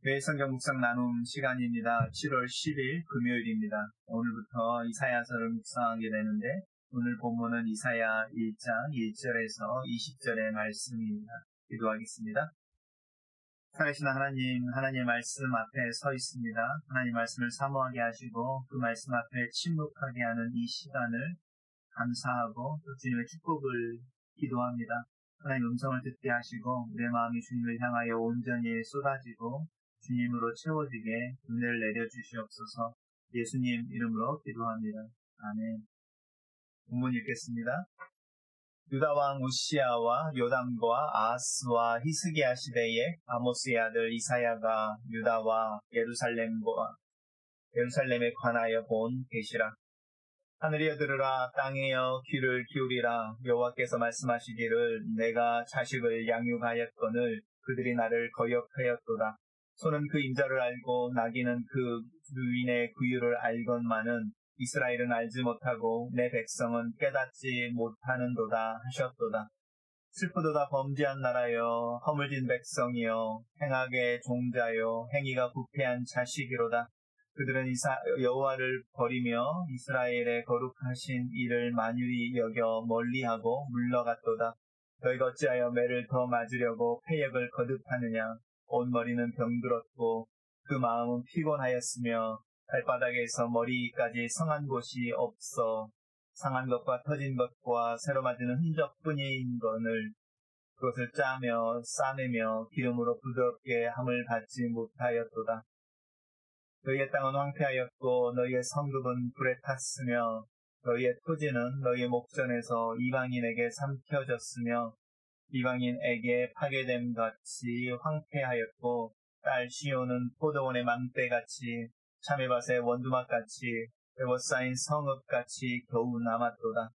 매일 성경 묵상 나눔 시간입니다. 7월 10일 금요일입니다. 오늘부터 이사야서를 묵상하게 되는데 오늘 본문은 이사야 1장 1절에서 20절의 말씀입니다. 기도하겠습니다. 살아계신 하나님, 하나님의 말씀 앞에 서 있습니다. 하나님 말씀을 사모하게 하시고 그 말씀 앞에 침묵하게 하는 이 시간을 감사하고 또 주님의 축복을 기도합니다. 하나님 음성을 듣게 하시고 내 마음이 주님을 향하여 온전히 쏟아지고 주님으로 채워지게 은혜를 내려주시옵소서. 예수님 이름으로 기도합니다. 아멘. 본문 읽겠습니다. 유다 왕 우시야와 요담과 아하스와 히스기야 시대에 아모스의 아들 이사야가 유다와 예루살렘에 관하여 본 계시라. 하늘이여 들으라, 땅이여 귀를 기울이라. 여호와께서 말씀하시기를 내가 자식을 양육하였거늘 그들이 나를 거역하였도다. 소는 그 인자를 알고 나귀는 그 주인의 구유를 알건만은 이스라엘은 알지 못하고 내 백성은 깨닫지 못하는도다 하셨도다. 슬프도다 범죄한 나라여, 허물진 백성이여, 행악의 종자여, 행위가 부패한 자식이로다. 그들은 여호와를 버리며 이스라엘의 거룩하신 이를 만유리 여겨 멀리하고 물러갔도다. 너희가 어찌하여 매를 더 맞으려고 패역을 거듭하느냐. 온 머리는 병들었고 그 마음은 피곤하였으며 발바닥에서 머리까지 성한 곳이 없어 상한 것과 터진 것과 새로 맞은 흔적뿐인 것을 그것을 짜며 싸매며 기름으로 부드럽게 함을 받지 못하였도다. 너희의 땅은 황폐하였고 너희의 성읍은 불에 탔으며 너희의 토지는 너희의 목전에서 이방인에게 삼켜졌으며 이방인에게 파괴됨 같이 황폐하였고 딸 시온은 포도원의 망대같이 참외밭의 원두막같이 에워싸인 성읍같이 겨우 남았도다.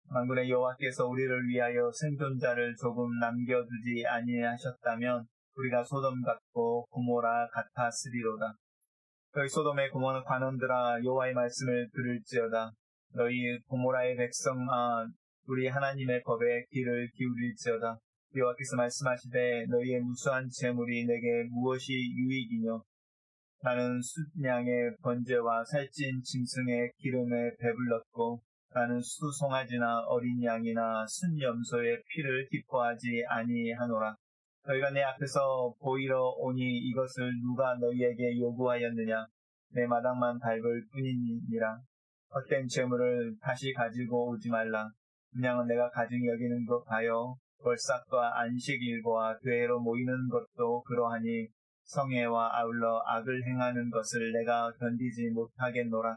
만군의 여호와께서 우리를 위하여 생존자를 조금 남겨두지 아니하셨다면 우리가 소돔 같고 고모라 같았으리로다. 너희 소돔의 고모는 관원들아, 여호와의 말씀을 들을지어다. 너희 고모라의 백성아, 우리 하나님의 법에 귀를 기울일지어다. 여호와께서 말씀하시되 너희의 무수한 재물이 내게 무엇이 유익이뇨. 나는 숫양의 번제와 살찐 짐승의 기름에 배불렀고 나는 수송아지나 어린 양이나 순염소의 피를 기뻐하지 아니하노라. 너희가 내 앞에서 보이러 오니 이것을 누가 너희에게 요구하였느냐. 내 마당만 밟을 뿐이니라. 헛된 재물을 다시 가지고 오지 말라. 분양은 내가 가증히 여기는 것 하여 월삭과 안식일과 교회로 모이는 것도 그러하니 성회와 아울러 악을 행하는 것을 내가 견디지 못하겠노라.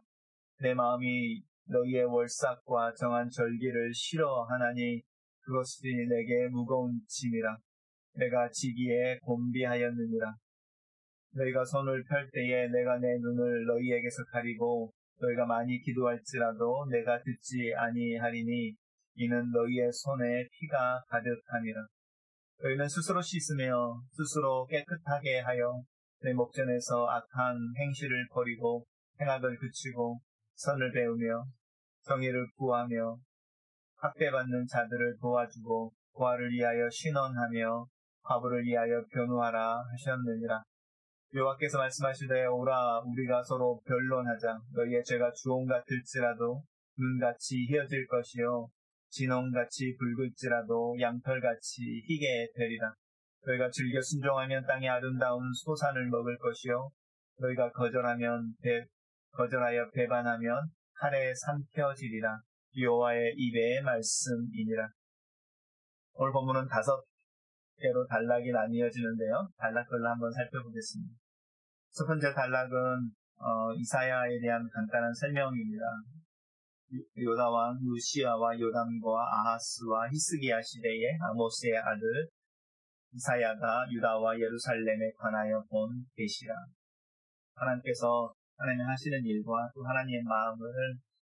내 마음이 너희의 월삭과 정한 절기를 싫어하나니 그것이 내게 무거운 짐이라. 내가 지기에 곤비하였느니라. 너희가 손을 펼 때에 내가 내 눈을 너희에게서 가리고 너희가 많이 기도할지라도 내가 듣지 아니하리니 이는 너희의 손에 피가 가득함이라. 너희는 스스로 씻으며 스스로 깨끗하게 하여 내 목전에서 악한 행실을 버리고 행악을 그치고 선을 배우며 정의를 구하며 학대받는 자들을 도와주고 고아를 위하여 신원하며 과부를 위하여 변호하라 하셨느니라. 여호와께서 말씀하시되 오라 우리가 서로 변론하자. 너희의 죄가 주홍 같을지라도 눈같이 희어질 것이요 진홍같이 붉을지라도 양털같이 희게 되리라. 너희가 즐겨 순종하면 땅의 아름다운 소산을 먹을 것이요 너희가 거절하여 배반하면 칼에 삼켜지리라. 여호와의 입의 말씀이니라. 오늘 본문은 5개로 단락이 나뉘어지는데요. 단락별로 한번 살펴보겠습니다. 첫 번째 단락은 이사야에 대한 간단한 설명입니다. 유다 왕 우시야와 요담과 아하스와 히스기야 시대에 아모스의 아들 이사야가 유다와 예루살렘에 관하여 본 계시라. 하나님께서 하나님 하시는 일과 또 하나님의 마음을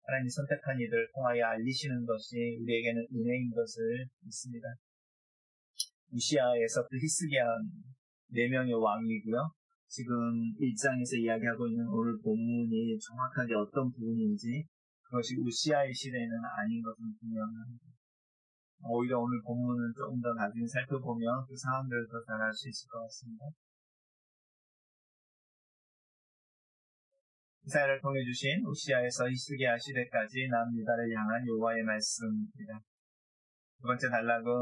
하나님 선택한 이들 통하여 알리시는 것이 우리에게는 은혜인 것을 믿습니다. 우시야에서 히스기야 4명의 왕이고요. 지금 1장에서 이야기하고 있는 오늘 본문이 정확하게 어떤 부분인지 그것이 우시야의 시대는 아닌 것은 분명합니다. 오히려 오늘 본문을 조금 더 나중에 살펴보면 그 상황들을 더 잘 알 수 있을 것 같습니다. 이사야를 통해 주신 우시아에서 히스기야 시대까지 남유다를 향한 여호와의 말씀입니다. 두 번째 단락은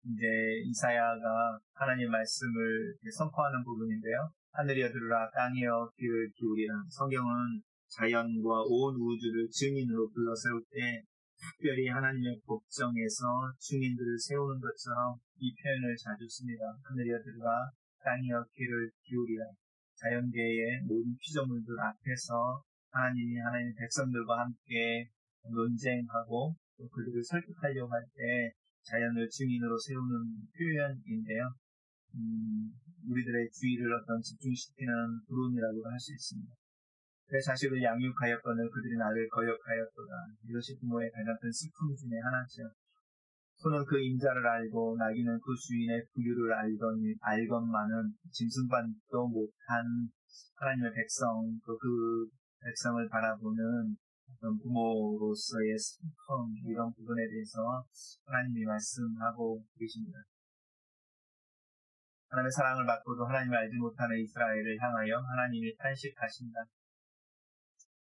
이제 이사야가 하나님 말씀을 선포하는 부분인데요. 하늘이여 들으라, 땅이여 귀를 기울이라. 성경은 자연과 온 우주를 증인으로 불러 세울 때 특별히 하나님의 법정에서 증인들을 세우는 것처럼 이 표현을 자주 씁니다. 하늘이여 들으라, 땅이여 귀를 기울이라. 자연계의 모든 피조물들 앞에서 하나님이 하나님의 백성들과 함께 논쟁하고 또 그들을 설득하려고 할 때 자연을 증인으로 세우는 표현인데요. 우리들의 주의를 어떤 집중시키는 부름이라고도 할 수 있습니다. 내 자식을 양육하였거늘 그들이 나를 거역하였도다. 이것이 부모의 가장 큰 슬픔 중에 하나죠. 소는 그 임자를 알고 나귀는 그 주인의 부유를 알건만은 짐승반도 못한 하나님의 백성, 또 그 백성을 바라보는 어떤 부모로서의 슬픔, 이런 부분에 대해서 하나님이 말씀하고 계십니다. 하나님의 사랑을 받고도 하나님을 알지 못하는 이스라엘을 향하여 하나님이 탄식하신다.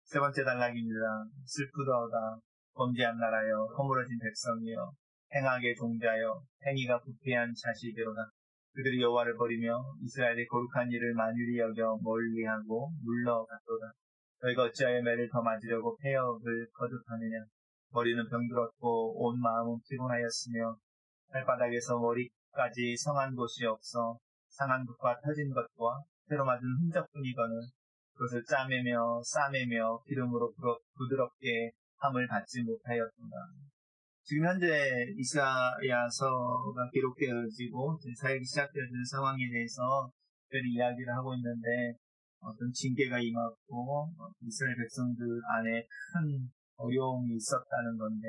세 번째 단락입니다. 슬프도다. 범죄한 나라여, 허물어진 백성이여, 행악의 종자여, 행위가 부패한 자식이로다. 그들이 여호와를 버리며 이스라엘의 거룩한 일을 만유리 여겨 멀리하고 물러갔도다. 너희가 어찌하여 매를 더 맞으려고 폐역을 거듭하느냐. 머리는 병들었고 온 마음은 피곤하였으며 발바닥에서 머리까지 성한 곳이 없어 상한 것과 터진 것과 새로 맞은 흔적뿐이거늘 그것을 짜매며 싸매며 기름으로 부드럽게 함을 받지 못하였도다. 지금 현재 이사야서가 기록되어지고 사역이 시작되어지는 상황에 대해서 특별히 이야기를 하고 있는데 어떤 징계가 임했고 이스라엘 백성들 안에 큰 어려움이 있었다는 건데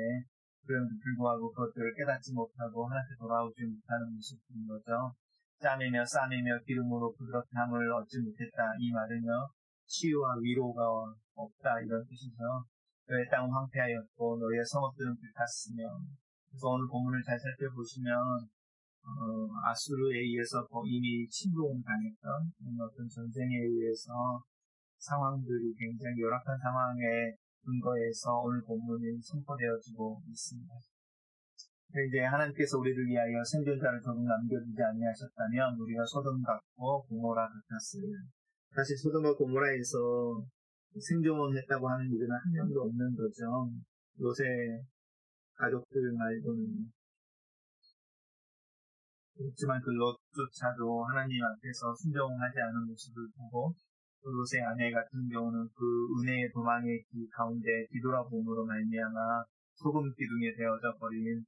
그럼에도 불구하고 그것들을 깨닫지 못하고 하나님께 돌아오지 못하는 모습인 거죠. 짜매며 싸매며 기름으로 부드럽게 함을 얻지 못했다. 이 말은요. 치유와 위로가 없다 이런 뜻이죠. 너의 땅은 황폐하였고 너희의 성읍들은 불탔으며 그래서 오늘 본문을 잘 살펴보시면 아수르에 의해서 이미 침공당했던 어떤 전쟁에 의해서 상황들이 굉장히 열악한 상황에 근거해서 오늘 본문이 선포되어지고 있습니다. 이제 하나님께서 우리를 위하여 생존자를 조금 남겨두지 아니하셨다면 우리가 소돔 같고 고모라 같았어요. 사실 소돔과 고모라에서 생존했다고 하는 이들은 한 명도 없는 거죠. 롯의 가족들 말고는. 그렇지만 그 롯조차도 하나님 앞에서 순종하지 않은 모습을 보고 또 롯의 아내 같은 경우는 그 은혜의 도망의 길 가운데 뒤돌아봄으로 말미암아 소금 기둥에 되어져 버린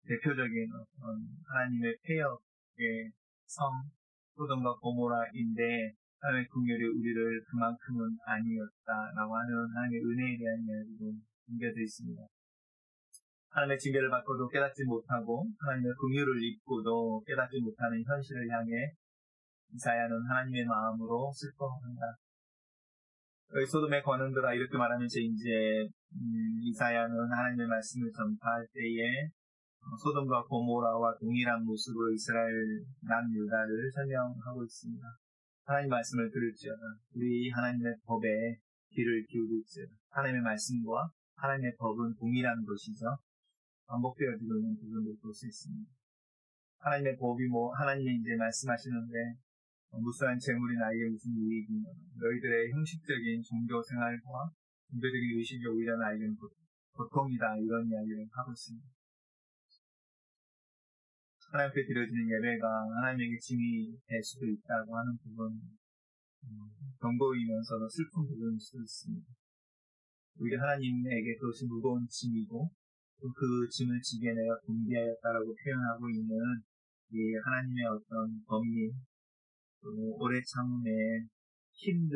대표적인 어떤 하나님의 폐역의 성 소돔과 고모라인데 하나님의 긍휼이 우리를 그만큼은 아니었다라고 하는 하나님의 은혜에 대한 이야기도 담겨져 있습니다. 하나님의 징계를 받고도 깨닫지 못하고 하나님의 긍휼을 입고도 깨닫지 못하는 현실을 향해 이사야는 하나님의 마음으로 슬퍼한다. 여기 소돔의 권능들아 이렇게 말하면서 이제 이사야는 하나님의 말씀을 전파할 때에 소돔과 고모라와 동일한 모습으로 이스라엘 남유다를 설명하고 있습니다. 하나님 말씀을 들을지어다. 우리 하나님의 법에 귀를 기울일지어다. 하나님의 말씀과 하나님의 법은 동일한 것이죠. 반복되어지고 있는 부분을 볼 수 있습니다. 하나님의 법이 하나님이 이제 말씀하시는데 무수한 재물이 나에게 무슨 유익이냐. 너희들의 형식적인 종교 생활과 종교적인 의식이 오히려 나에게는 고통이다. 이런 이야기를 하고 있습니다. 하나님께 드려지는 예배가 하나님에게 짐이 될 수도 있다고 하는 부분 경고이면서도 슬픈 부분일 수도 있습니다. 우리 하나님에게 그것이 무거운 짐이고 또 그 짐을 지게 내가 분비하였다라고 표현하고 있는 이 하나님의 어떤 범위 오래 참음의 힘듦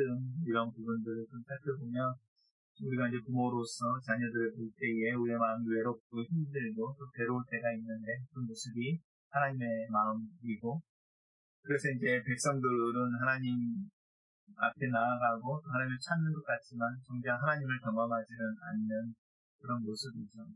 이런 부분들을 좀 살펴보면 우리가 이제 부모로서 자녀들을 볼 때에 우리의 마음이 외롭고 힘들고 또 괴로울 때가 있는데 그 모습이 하나님의 마음이고 그래서 이제 백성들은 하나님 앞에 나아가고 하나님을 찾는 것 같지만 정작 하나님을 경험하지는 않는 그런 모습이죠.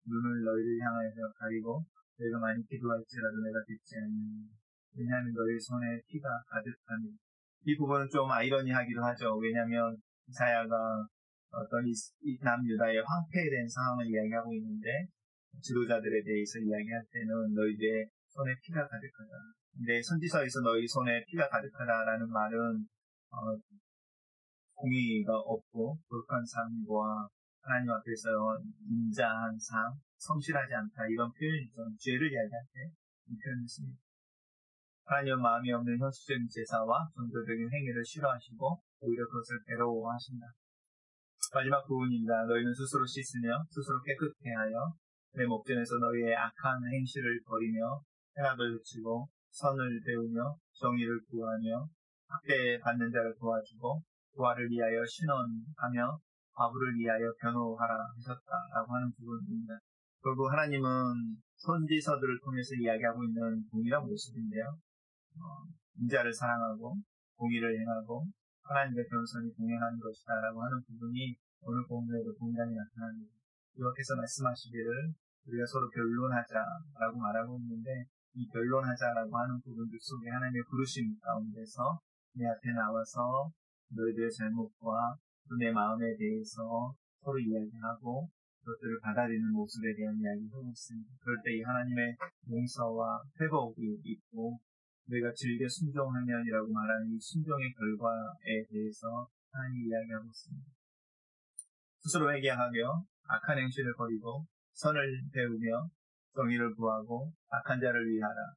눈을 너희를 향하여서 가리고 너희가 많이 기도할지라도 내가 듣지 않는 왜냐하면 너희 손에 피가 가득하니 이 부분은 좀 아이러니하기도 하죠. 왜냐하면 이사야가 어떤 남유다의 황폐된 상황을 이야기하고 있는데 지도자들에 대해서 이야기할 때는 너희들의 손에 피가 가득하다. 근데 선지서에서 너희 손에 피가 가득하다라는 말은 공의가 없고 거룩한 삶과 하나님 앞에서 인자한 삶, 성실하지 않다 이런 표현이 좀 죄를 이야기할 때 이 표현을 씁니다. 하나님은 마음이 없는 현실적인 제사와 종교적인 행위를 싫어하시고 오히려 그것을 괴로워하신다. 마지막 부분입니다. 너희는 스스로 씻으며 스스로 깨끗게 하여 내 목전에서 너희의 악한 행실을 버리며 행악을 그치고 선을 배우며 정의를 구하며 학대받는 자를 도와주고 부활을 위하여 신원하며 과부를 위하여 변호하라 하셨다라고 하는 부분입니다. 결국 하나님은 선지서들을 통해서 이야기하고 있는 동일한 모습인데요. 인자를 사랑하고 공의를 행하고 하나님의 변선이 동행하는 것이다 라고 하는 부분이 오늘 본문에도 동일하게 나타납니다. 여호와께서 말씀하시기를 우리가 서로 변론하자라고 말하고 있는데 이 변론하자라고 하는 부분들 속에 하나님의 부르심 가운데서 내 앞에 나와서 너희들의 잘못과 또 내 마음에 대해서 서로 이야기하고 그것들을 받아들이는 모습에 대한 이야기를 하고 있습니다. 그럴 때 이 하나님의 용서와 회복이 있고 너희가 즐겨 순종하면이라고 말하는 이 순종의 결과에 대해서 하나님이 이야기하고 있습니다. 스스로 회개하며 악한 행실을 버리고 선을 배우며 정의를 구하고 악한 자를 위하라.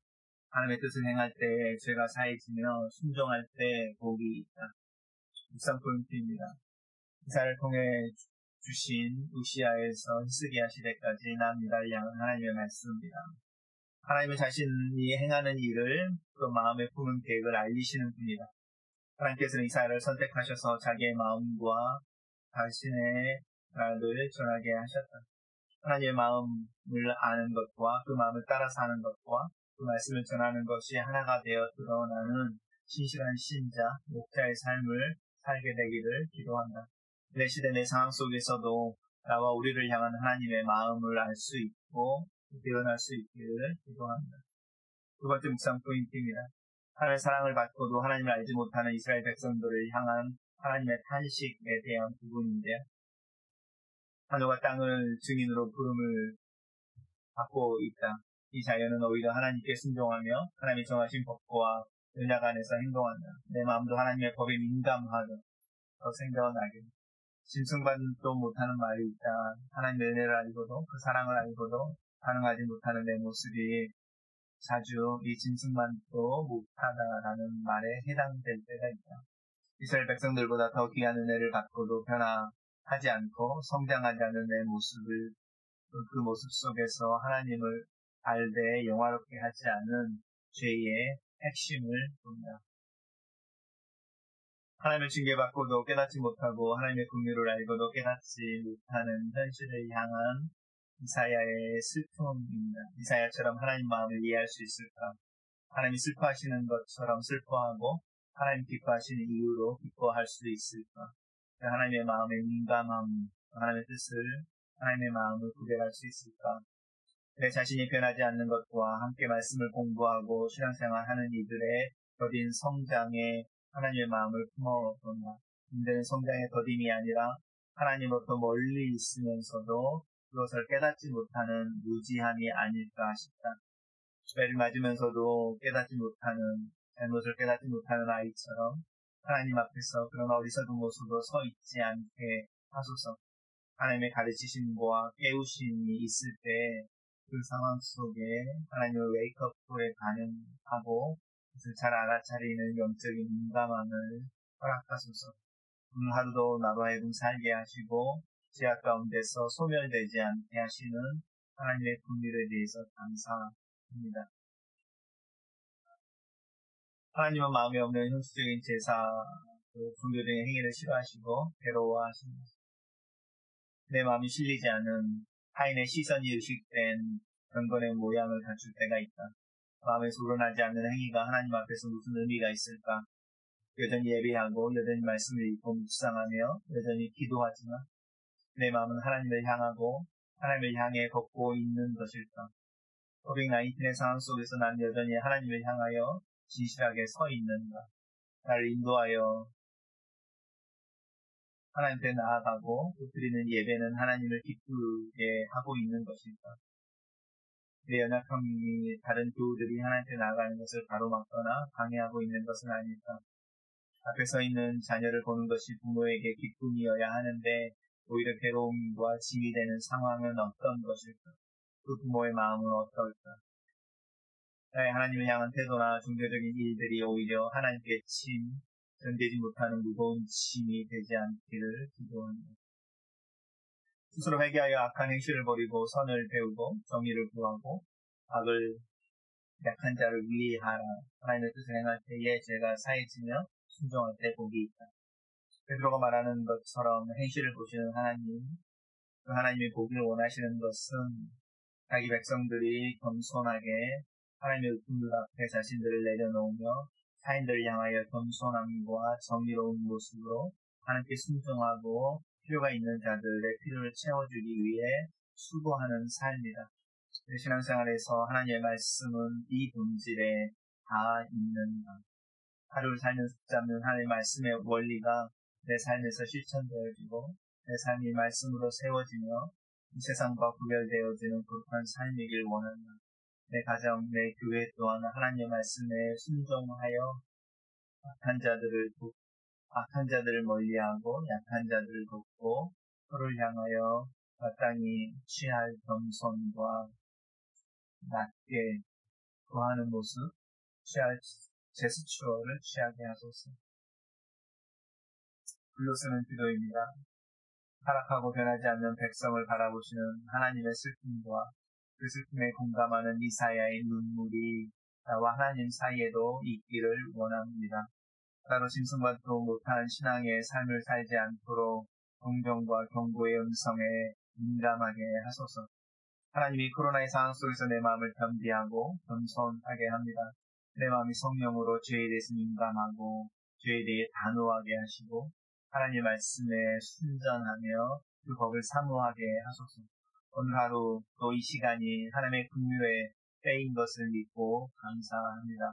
하나님의 뜻을 행할 때 죄가 사해지며 순종할 때 복이 있다. 묵상 포인트입니다. 이사를 통해 주신 우시아에서 히스기야 시대까지 남유다를 향한 하나님의 말씀입니다. 하나님은 자신이 행하는 일을 그 마음에 품은 계획을 알리시는 분이다. 하나님께서는 이사야를 선택하셔서 자기의 마음과 자신의 말을 전하게 하셨다. 하나님의 마음을 아는 것과 그 마음을 따라 사는 것과 그 말씀을 전하는 것이 하나가 되어 드러나는 신실한 신자, 목자의 삶을 살게 되기를 기도한다. 내 시대 내 상황 속에서도 나와 우리를 향한 하나님의 마음을 알 수 있고 깨어날 수 있기를 기도합니다. 두 번째 묵상 포인트입니다. 하나님의 사랑을 받고도 하나님을 알지 못하는 이스라엘 백성들을 향한 하나님의 탄식에 대한 부분인데요. 하늘과 땅을 증인으로 부름을 받고 있다. 이 자녀는 오히려 하나님께 순종하며 하나님의 정하신 법과 은약 안에서 행동한다. 내 마음도 하나님의 법에 민감하다. 더 생겨나게. 짐승반도 못하는 말이 있다. 하나님의 은혜를 알고도 그 사랑을 알고도 반응하지 못하는 내 모습이 자주 이 짐승반도 못하다라는 말에 해당될 때가 있다. 이스라엘 백성들보다 더 귀한 은혜를 받고도 변화하지 않고 성장하지 않은 내 모습을 그 모습 속에서 하나님을 알되 영화롭게 하지 않은 죄의 핵심을 본다. 하나님을 징계받고도 깨닫지 못하고 하나님의 긍휼을 알고도 깨닫지 못하는 현실을 향한 이사야의 슬픔입니다. 이사야처럼 하나님 마음을 이해할 수 있을까? 하나님이 슬퍼하시는 것처럼 슬퍼하고 하나님 기뻐하시는 이유로 기뻐할 수 있을까? 하나님의 마음의 민감함, 하나님의 뜻을, 하나님의 마음을 구별할 수 있을까? 내 자신이 변하지 않는 것과 함께 말씀을 공부하고 신앙생활하는 이들의 더딘 성장에 하나님의 마음을 품어본다. 문제는 성장의 더딘이 아니라 하나님으로부터 멀리 있으면서도 그것을 깨닫지 못하는 무지함이 아닐까 싶다. 매를 맞으면서도 깨닫지 못하는, 잘못을 깨닫지 못하는 아이처럼 하나님 앞에서 그런 어리석은 모습으로 서 있지 않게 하소서. 하나님의 가르치심과 깨우심이 있을 때 그 상황 속에 하나님의 웨이크업에 반응하고 그것을 잘 알아차리는 영적인 민감함을 허락하소서. 오늘 하루도 나로 하여금 살게 하시고 죄악 가운데서 소멸되지 않게 하시는 하나님의 긍휼에 대해서 감사합니다. 하나님은 마음에 없는 형식적인 제사, 종교적인 행위를 싫어하시고 괴로워하십니다. 내 마음이 실리지 않은 타인의 시선이 의식된 경건의 모양을 갖출 때가 있다. 마음에서 우러나지 않는 행위가 하나님 앞에서 무슨 의미가 있을까? 여전히 예배하고 여전히 말씀을 읽고 묵상하며 여전히 기도하지만 내 마음은 하나님을 향하고 하나님을 향해 걷고 있는 것일까? 코빅-19의 상황 속에서 난 여전히 하나님을 향하여 진실하게 서 있는가? 나를 인도하여 하나님께 나아가고 또 드리는 예배는 하나님을 기쁘게 하고 있는 것일까? 내 연약함이 다른 교우들이 하나님께 나아가는 것을 가로막거나 방해하고 있는 것은 아닐까? 앞에 서 있는 자녀를 보는 것이 부모에게 기쁨이어야 하는데 오히려 괴로움과 짐이 되는 상황은 어떤 것일까? 그 부모의 마음은 어떨까? 나의 하나님을 향한 태도나 종교적인 일들이 오히려 하나님께 견디지 못하는 무거운 짐이 되지 않기를 기도합니다. 스스로 회개하여 악한 행실을 버리고 선을 배우고 정의를 구하고 악을 약한 자를 위하라. 하나님의 뜻을 행할 때에 죄가 사해지며 순종할 때 복이 있다. 베드로가 말하는 것처럼 행실을 보시는 하나님, 그 하나님의 보기를 원하시는 것은 자기 백성들이 겸손하게 하나님의 의품들 앞에 자신들을 내려놓으며 타인들을 향하여 겸손함과 정의로운 모습으로 하나님께 순종하고 필요가 있는 자들의 필요를 채워주기 위해 수고하는 삶이다. 신앙생활에서 하나님의 말씀은 이 본질에 다 있는가. 하루를 살면서 붙잡는 하나님의 말씀의 원리가 내 삶에서 실천되어지고 내 삶이 말씀으로 세워지며 이 세상과 구별되어지는 거룩한 삶이길 원한다. 내 가정, 내 교회 또한 하나님의 말씀에 순종하여 악한 자들을 멀리하고 약한 자들을 돕고 서로를 향하여 마땅히 취할 겸손과 낮게 구하는 모습, 취할 제스처를 취하게 하소서. 글로 쓰는 기도입니다. 타락하고 변하지 않는 백성을 바라보시는 하나님의 슬픔과 그 슬픔에 공감하는 이사야의 눈물이 나와 하나님 사이에도 있기를 원합니다. 따로 짐승받도 못한 신앙의 삶을 살지 않도록 공경과 경고의 음성에 민감하게 하소서. 하나님이 코로나의 상황 속에서 내 마음을 겸비하고 겸손하게 합니다. 내 마음이 성령으로 죄에 대해서 민감하고 죄에 대해 단호하게 하시고 하나님의 말씀에 순전하며 그 법을 사모하게 하소서. 오늘 하루 또 이 시간이 하나님의 긍휼의 때인 것을 믿고 감사합니다.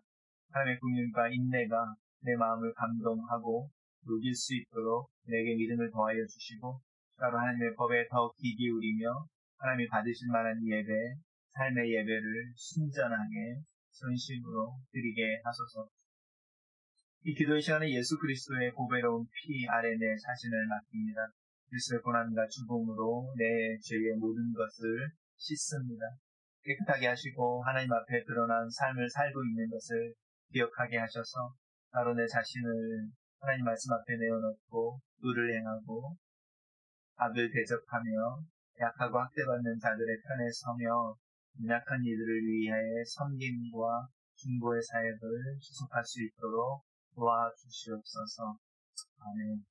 하나님의 긍휼과 인내가 내 마음을 감동하고 녹일 수 있도록 내게 믿음을 더하여 주시고 따로 하나님의 법에 더 귀 기울이며 하나님이 받으실 만한 예배, 삶의 예배를 순전하게 전심으로 드리게 하소서. 이 기도의 시간에 예수 그리스도의 보배로운 피 아래 내 자신을 맡깁니다. 그리스도의 고난과 죽음으로 내 죄의 모든 것을 씻습니다. 깨끗하게 하시고 하나님 앞에 드러난 삶을 살고 있는 것을 기억하게 하셔서 바로 내 자신을 하나님 말씀 앞에 내어놓고 의를 행하고 악을 대적하며 약하고 학대받는 자들의 편에 서며 연약한 이들을 위하여 섬김과 중보의 사역을 지속할 수 있도록 도와주시옵소서. 아멘.